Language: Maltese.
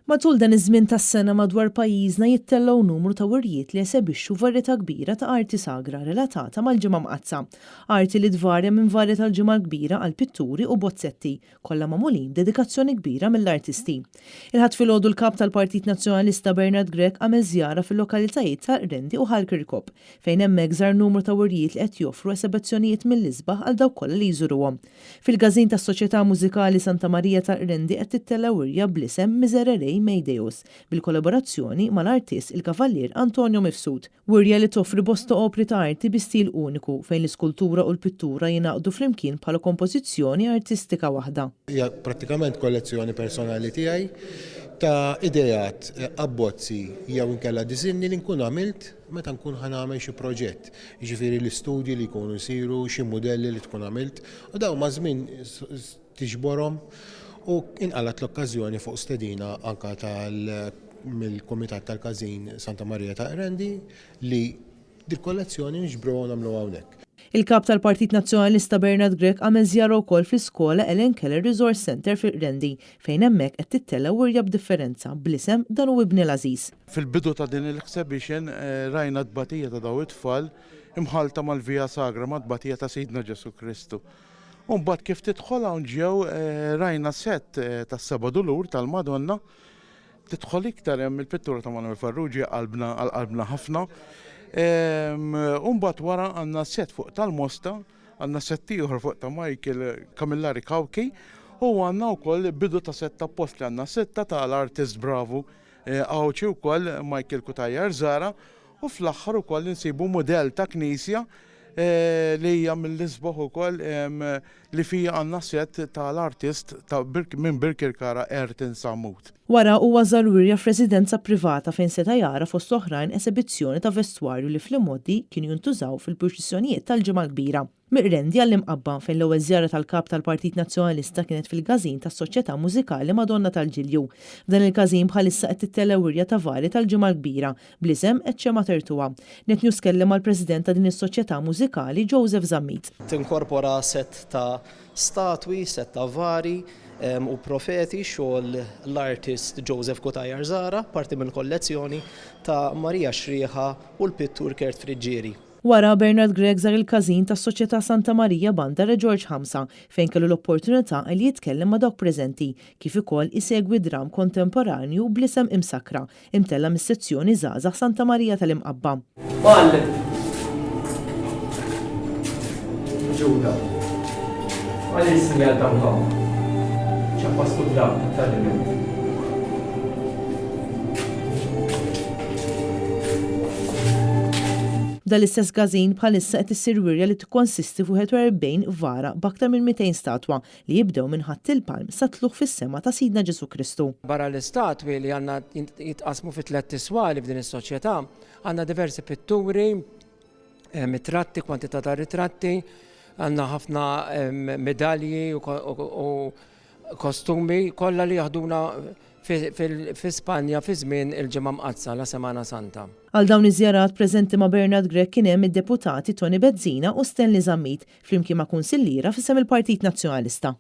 Matul dan iż-żmien tas-sena madwar pajjiżna jittellgħu numru ta' wirjiet li esebixxu varjetà kbira ta' arti sagra relatata mal-ġimgħa mqazza. Arti li tvarja minn varjetà tal-ġimgħa kbira għal pitturi u bozzetti, kollha magħmulin dedikazzjoni kbira mill-artisti. Il-ħadd filgħodu l-kap tal-Partit Nazzjonalista Bernard Grech għamel żjara fil-lokalitajiet ta' Rendi u Ħalkirkop, fejn hemmhekk żar numru ta' wirjiet li qed joffru esebizzjonijiet mill-isbaħ għal dawk kollha li jżuruhom. Fil-gażin tas-Soċjetà Mużikali Santa Marija ta' Rendi qed tittella wirja bl-isem Miserere Mejdeus bil-kollaborazzjoni mal-artist il-Kavallier Antonio Mifsud. Wirja li toffri bosta opri ta' arti bi stil uniku fejn l-iskultura u l-pittura jingħaqdu flimkien bħala kompożizzjoni artistika waħda. Hija prattikament kollezzjoni personali tiegħi ta' idejat, abbozzi jew inkella diżinni li nkun għamilt meta nkun ħanagħmel xi proġett. Jiġifieri l-istudji li jkunu jsiru, xi mudelli li tkun għamilt u dawn ma' żmien tiġborhom u inqalat l-okkażjoni fuq stedina anka mill-Kumitat tal-Każin Santa Marija ta' Rendi li dil-kollezzjoni niġbru nagħmlu hawnhekk. Il-kap tal-Partit Nazzjonalista Bernard Grech għamel żjara wkoll fl-iskola Ellen Keller Resource Center fir-Rendi fejn hemmhekk qed tittella wirja b'differenza bl-isem Dan hu Ibni l-Għażiż. Fil-bidu ta' din il-exhibition rajna tbatija ta' daw it-tfal imħalta mal-Via Sagra ma' tbatija ta' Sidna Ġesu Kristu. Mbagħad kif tidħol hawn ġew rajna set tas-Seba' Dulur tal-Madonna tidħol iktar hemm il-pittura ta' Manuel Farrugia qalbna ħafna. Mbagħad wara għandna set fuq tal-Mosta, għandna set ieħor fuq ta' Michael Camillari Kawki u għandna wkoll bidu ta' set ta' post li għandna setta tal-artist Bravo Awċi wkoll Michael Kutajjar Zara u fl-aħħar ukoll insibu mudell ta' knisja li hija mill-isbaħ ukoll li fija għandna set tal-artist minn Birkirkara Ertin Samut. Wara huwa żar wirja f'residenza privata fejn seta' jara fost oħrajn esebizzjoni ta' vestwarju li fl-immoddi kienu jintużaw fil-proċessjonijiet tal-ġimgħa kbira. Mir-Rendi għall-imqabba fejn l-ewwel żjara tal-kap tal-Partit Nazzjonalista kienet fil-gażin tas-Soċjetà Mużikali Madonna tal-Ġilju. F'dan il-gażin bħalissa qed tittella wirja ta' varji tal-ġimgħa kbira bl-isem Ecce Matertua. Netnews kellem mal-President ta' din is-Soċjetà Mużikali Joseph Zammit. Tinkorpora set ta' statwi, set ta' vari u profeti xogħol l-artist Joseph Kutajjar Zara, parti mill kollezzjoni ta' Marija Xrieħa u l-pittur Kert Friġġieri. Wara Bernard Grech żar il-każin tas-Soċjetà Santa Marija Bandar George Hamsa fejn kellu l-opportunità li jitkellem ma' dawk preżenti kif ukoll isegwi dram kontemporanju bl-isem Imsakra imtella mis-sezzjoni żgħażagħ Santa Marija tal-Imqabba. Ġuda, għalli s-sinjal tamkom, ċappastu dram tal-limit. Dal-istess gażin bħalissa qed issir wirja li tikkonsisti fu 41 vara b'aktar minn 200 statwa li jibdew minn ħatt il-palm sa tluħ fis-sema ta' Sidna Ġesu Kristu. Barra l-istatwi li għandna jitqasmu fi 3 iswali f'din is-soċjetà, għandna diversi pitturi, ritratti, kwantità ta' ritratti, għandna ħafna medalji u kostumi kollha li jaħduna fi Spanja fi żmien il-ġimgħa mqazza la Semana Santa. Għal dawn iż-żjarat preżenti ma' Bernard Grech kien hemm id-deputati Toni Bezzina u Stanley Zammit flimkien ma' kunsilliera f'isem il-Partit Nazzjonalista.